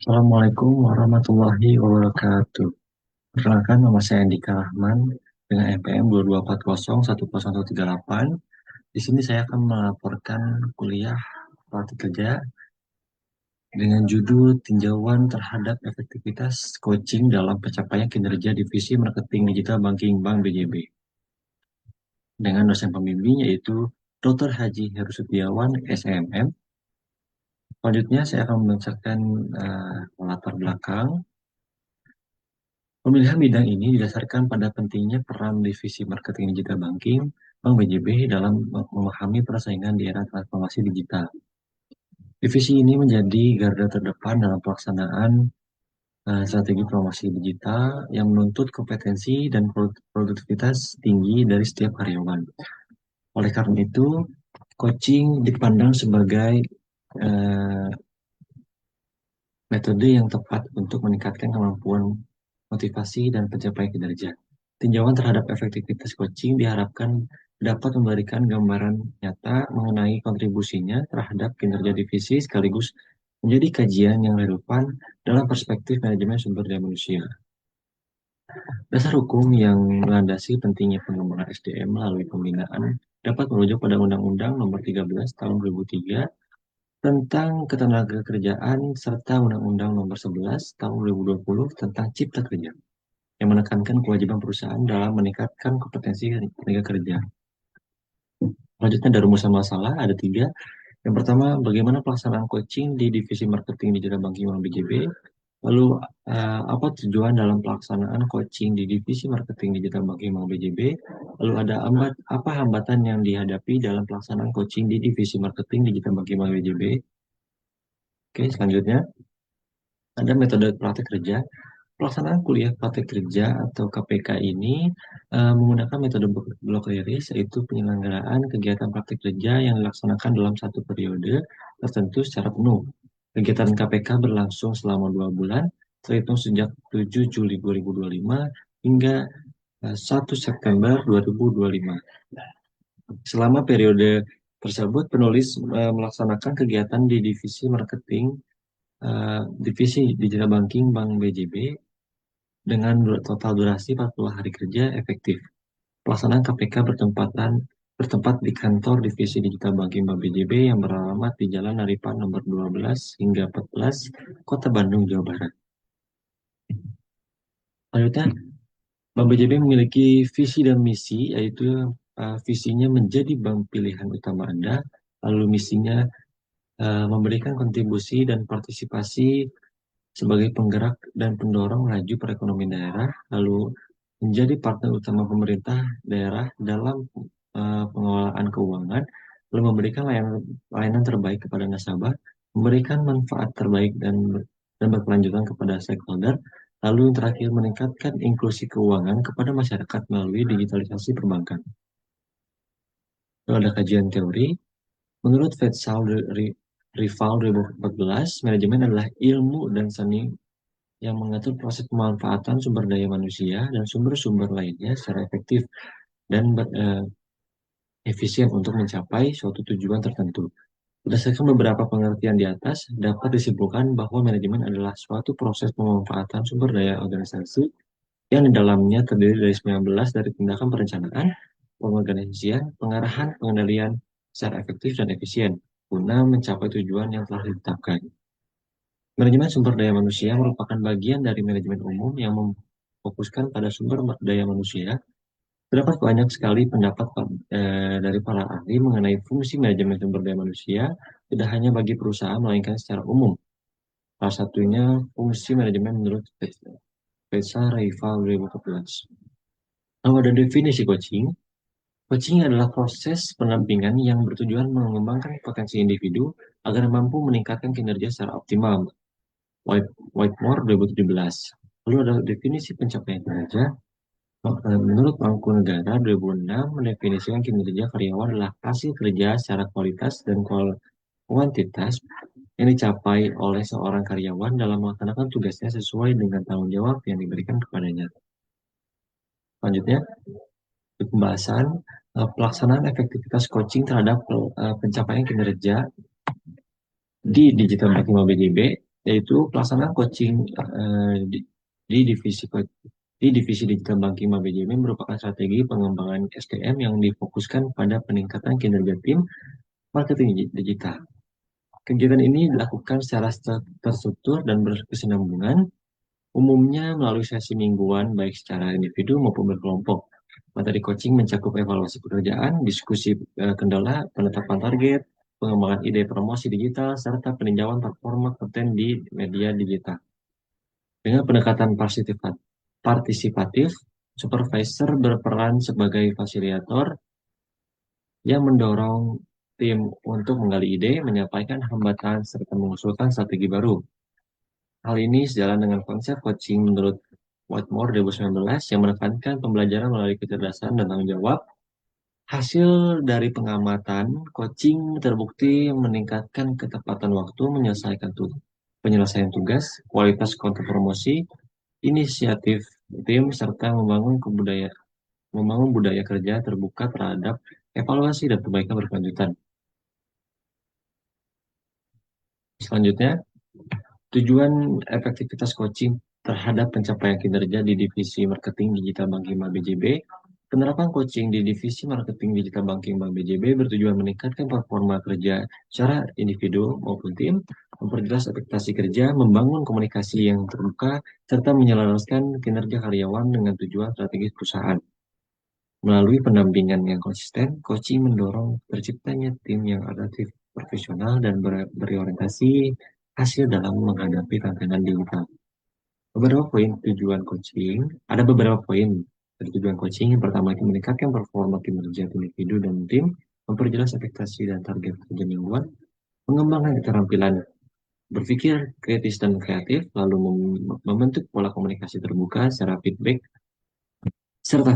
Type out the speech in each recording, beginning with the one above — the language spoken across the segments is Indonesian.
Assalamualaikum warahmatullahi wabarakatuh. Perkenalkan, nama saya Andika Rahman dengan NPM 224010138. Di sini saya akan melaporkan kuliah praktik kerja dengan judul Tinjauan terhadap Efektivitas Coaching dalam Pencapaian Kinerja Divisi Marketing Digital Banking Bank BJB. Dengan dosen pembimbing yaitu Dr. Haji Heru Setiawan, SMM. Selanjutnya saya akan membacakan latar belakang. Pemilihan bidang ini didasarkan pada pentingnya peran divisi marketing digital banking Bank BJB dalam memahami persaingan di era transformasi digital. Divisi ini menjadi garda terdepan dalam pelaksanaan strategi promosi digital yang menuntut kompetensi dan produktivitas tinggi dari setiap karyawan. Oleh karena itu, coaching dipandang sebagai uh, metode yang tepat untuk meningkatkan kemampuan motivasi dan pencapaian kinerja. Tinjauan terhadap efektivitas coaching diharapkan dapat memberikan gambaran nyata mengenai kontribusinya terhadap kinerja divisi sekaligus menjadi kajian yang relevan dalam perspektif manajemen sumber daya manusia. Dasar hukum yang melandasi pentingnya pengembangan SDM melalui pembinaan dapat merujuk pada Undang-Undang Nomor 13 Tahun 2003 tentang Ketenagakerjaan serta Undang-Undang Nomor 11 Tahun 2020 tentang Cipta Kerja yang menekankan kewajiban perusahaan dalam meningkatkan kompetensi tenaga kerja. Selanjutnya dari rumusan masalah ada tiga. Yang pertama, bagaimana pelaksanaan coaching di divisi marketing digital banking Bank BJB? Lalu, apa tujuan dalam pelaksanaan coaching di divisi marketing digital banking Bank BJB? Lalu apa hambatan yang dihadapi dalam pelaksanaan coaching di divisi marketing digital banking Bank BJB? Oke, selanjutnya ada metode praktek kerja. Pelaksanaan kuliah praktek kerja atau KPK ini menggunakan metode blok iris, yaitu penyelenggaraan kegiatan praktek kerja yang dilaksanakan dalam satu periode tertentu secara penuh. Kegiatan KPK berlangsung selama 2 bulan, terhitung sejak 7 Juli 2025 hingga 1 September 2025. Selama periode tersebut, penulis melaksanakan kegiatan di divisi marketing, divisi digital banking Bank BJB dengan total durasi 40 hari kerja efektif. Pelaksanaan KPK bertempat di kantor Divisi Digital Banking Bank BJB yang beralamat di Jalan Naripan nomor 12 hingga 14, Kota Bandung, Jawa Barat. Selanjutnya, Bank BJB memiliki visi dan misi, yaitu visinya menjadi bank pilihan utama Anda, lalu misinya memberikan kontribusi dan partisipasi sebagai penggerak dan pendorong laju perekonomian daerah, lalu menjadi partner utama pemerintah daerah dalam pengelolaan keuangan, lalu memberikan layanan terbaik kepada nasabah, memberikan manfaat terbaik dan berkelanjutan kepada stakeholder, lalu yang terakhir meningkatkan inklusi keuangan kepada masyarakat melalui digitalisasi perbankan. Lalu ada kajian teori. Menurut Faisal Rival 2014, manajemen adalah ilmu dan seni yang mengatur proses pemanfaatan sumber daya manusia dan sumber-sumber lainnya secara efektif dan efisien untuk mencapai suatu tujuan tertentu. Berdasarkan beberapa pengertian di atas, dapat disimpulkan bahwa manajemen adalah suatu proses pemanfaatan sumber daya organisasi yang di dalamnya terdiri dari 19 dari tindakan perencanaan, pengorganisasian, pengarahan, pengendalian secara efektif dan efisien guna mencapai tujuan yang telah ditetapkan. Manajemen sumber daya manusia merupakan bagian dari manajemen umum yang memfokuskan pada sumber daya manusia. Terdapat banyak sekali pendapat dari para ahli mengenai fungsi manajemen sumber daya manusia, tidak hanya bagi perusahaan, melainkan secara umum. Salah satunya fungsi manajemen menurut Pesa Rival 2014. Lalu ada definisi coaching. Coaching adalah proses pendampingan yang bertujuan mengembangkan potensi individu agar mampu meningkatkan kinerja secara optimal. Whitemore 2017. Lalu ada definisi pencapaian kinerja. Menurut Mangkunegara 2006 mendefinisikan kinerja karyawan adalah hasil kerja secara kualitas dan kuantitas yang dicapai oleh seorang karyawan dalam melaksanakan tugasnya sesuai dengan tanggung jawab yang diberikan kepadanya. Selanjutnya, pembahasan pelaksanaan efektivitas coaching terhadap pencapaian kinerja di digital banking BJB. yaitu pelaksanaan coaching di divisi digital banking Bank BJB merupakan strategi pengembangan SDM yang difokuskan pada peningkatan kinerja tim marketing digital. Kegiatan ini dilakukan secara terstruktur dan berkesinambungan, umumnya melalui sesi mingguan baik secara individu maupun berkelompok. Materi coaching mencakup evaluasi pekerjaan, diskusi kendala, penetapan target, pengembangan ide promosi digital, serta peninjauan performa konten di media digital. Dengan pendekatan partisipatif, supervisor berperan sebagai fasilitator yang mendorong tim untuk menggali ide, menyampaikan hambatan, serta mengusulkan strategi baru. Hal ini sejalan dengan konsep coaching menurut Whitmore 2019 yang menekankan pembelajaran melalui kecerdasan dan tanggung jawab. Hasil dari pengamatan, coaching terbukti meningkatkan ketepatan waktu penyelesaian tugas, kualitas konten promosi, inisiatif tim, serta membangun budaya kerja terbuka terhadap evaluasi dan perbaikan berkelanjutan. Selanjutnya, tujuan efektivitas coaching terhadap pencapaian kinerja di divisi marketing digital banking Bank BJB. Penerapan coaching di divisi marketing digital banking Bank BJB bertujuan meningkatkan performa kerja secara individu maupun tim, memperjelas ekspektasi kerja, membangun komunikasi yang terbuka, serta menyelaraskan kinerja karyawan dengan tujuan strategis perusahaan. Melalui pendampingan yang konsisten, coaching mendorong terciptanya tim yang adaptif, profesional, dan berorientasi hasil dalam menghadapi tantangan digital. Ada beberapa poin dari tujuan coaching. Yang pertama itu meningkatkan performa kinerja individu dan tim, memperjelas ekspektasi dan target kerja mingguan, mengembangkan keterampilan berpikir kritis dan kreatif, lalu membentuk pola komunikasi terbuka serta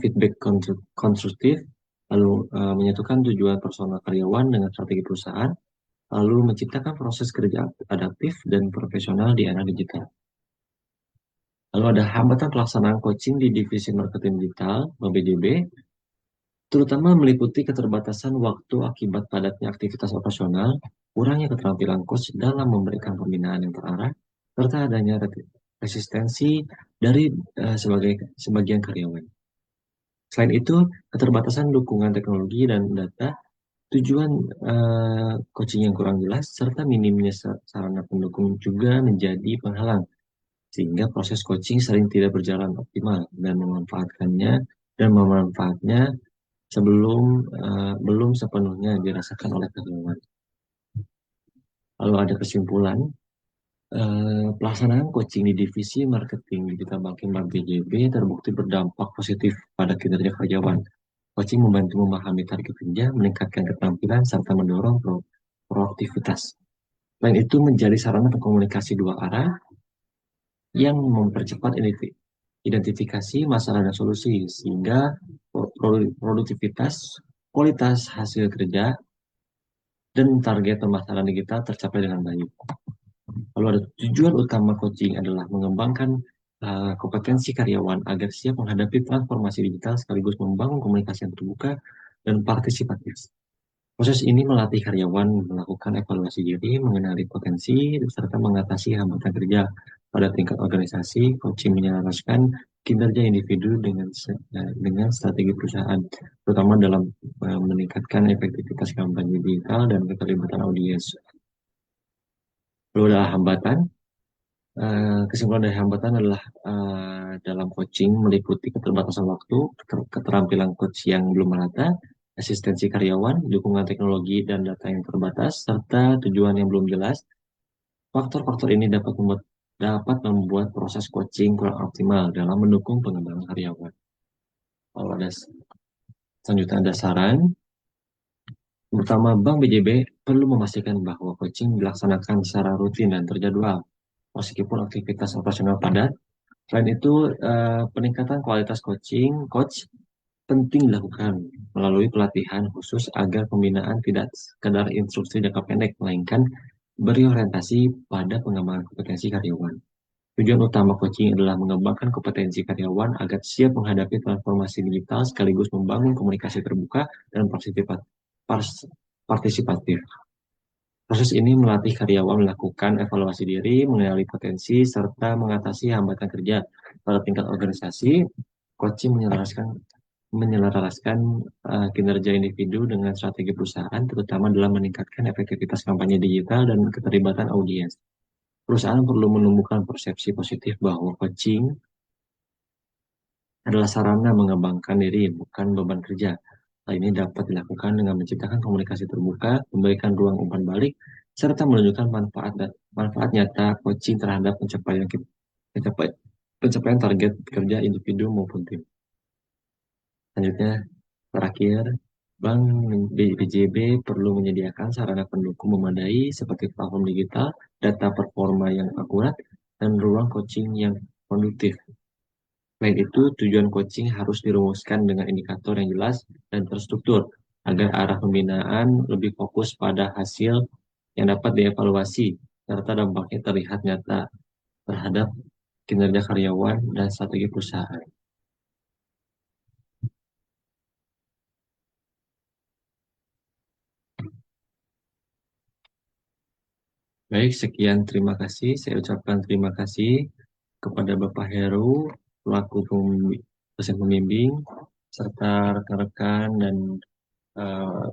feedback konstruktif, lalu menyatukan tujuan personal karyawan dengan strategi perusahaan, lalu menciptakan proses kerja adaptif dan profesional di era digital. Lalu ada hambatan pelaksanaan coaching di divisi marketing digital (BDB), terutama meliputi keterbatasan waktu akibat padatnya aktivitas operasional, kurangnya keterampilan coach dalam memberikan pembinaan yang terarah, serta adanya resistensi dari sebagian karyawan. Selain itu, keterbatasan dukungan teknologi dan data, tujuan coaching yang kurang jelas, serta minimnya sarana pendukung juga menjadi penghalang, sehingga proses coaching sering tidak berjalan optimal dan memanfaatnya belum sepenuhnya dirasakan oleh karyawan. Lalu ada kesimpulan, pelaksanaan coaching di divisi marketing digital banking Bank BJB terbukti berdampak positif pada kinerja karyawan. Coaching membantu memahami target kerja, meningkatkan keterampilan, serta mendorong proaktivitas. Selain itu menjadi sarana komunikasi dua arah yang mempercepat identifikasi masalah dan solusi, sehingga produktivitas, kualitas hasil kerja, dan target permasalahan digital tercapai dengan baik. Lalu ada tujuan utama coaching adalah mengembangkan kompetensi karyawan agar siap menghadapi transformasi digital sekaligus membangun komunikasi yang terbuka dan partisipatif. Proses ini melatih karyawan melakukan evaluasi diri, mengenali potensi, serta mengatasi hambatan kerja. Pada tingkat organisasi, coaching menyelaraskan kinerja individu dengan strategi perusahaan, terutama dalam meningkatkan efektivitas kampanye digital dan keterlibatan audiens. Lalu ada hambatan. Kesimpulan dari hambatan adalah dalam coaching meliputi keterbatasan waktu, keterampilan coach yang belum merata, asistensi karyawan, dukungan teknologi dan data yang terbatas, serta tujuan yang belum jelas. Faktor-faktor ini dapat membuat proses coaching kurang optimal dalam mendukung pengembangan karyawan. Kalau ada selanjutnya ada saran. Pertama, Bank BJB perlu memastikan bahwa coaching dilaksanakan secara rutin dan terjadwal, meskipun aktivitas operasional padat. Selain itu, peningkatan kualitas coach penting dilakukan melalui pelatihan khusus agar pembinaan tidak sekadar instruksi jangka pendek, melainkan berorientasi pada pengembangan kompetensi karyawan. Tujuan utama coaching adalah mengembangkan kompetensi karyawan agar siap menghadapi transformasi digital sekaligus membangun komunikasi terbuka dan partisipatif. Proses ini melatih karyawan melakukan evaluasi diri, mengenali potensi, serta mengatasi hambatan kerja. Pada tingkat organisasi, coaching menyelaraskan kinerja individu dengan strategi perusahaan, terutama dalam meningkatkan efektivitas kampanye digital dan keterlibatan audiens. Perusahaan perlu menumbuhkan persepsi positif bahwa coaching adalah sarana mengembangkan diri, bukan beban kerja. Hal ini dapat dilakukan dengan menciptakan komunikasi terbuka, memberikan ruang umpan balik, serta menunjukkan manfaat nyata coaching terhadap pencapai- pencapaian target kerja individu maupun tim. Selanjutnya, terakhir, Bank BJB perlu menyediakan sarana pendukung memadai seperti platform digital, data performa yang akurat, dan ruang coaching yang konduktif. Selain itu, tujuan coaching harus dirumuskan dengan indikator yang jelas dan terstruktur, agar arah pembinaan lebih fokus pada hasil yang dapat dievaluasi, serta dampaknya terlihat nyata terhadap kinerja karyawan dan strategi perusahaan. Baik, sekian terima kasih. Saya ucapkan terima kasih kepada Bapak Heru, selaku dosen pembimbing, serta rekan-rekan dan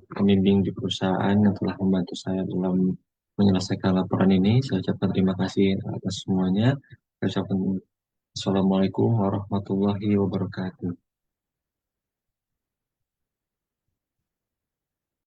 pembimbing di perusahaan yang telah membantu saya dalam menyelesaikan laporan ini. Saya ucapkan terima kasih atas semuanya. Saya ucapkan Assalamualaikum warahmatullahi wabarakatuh.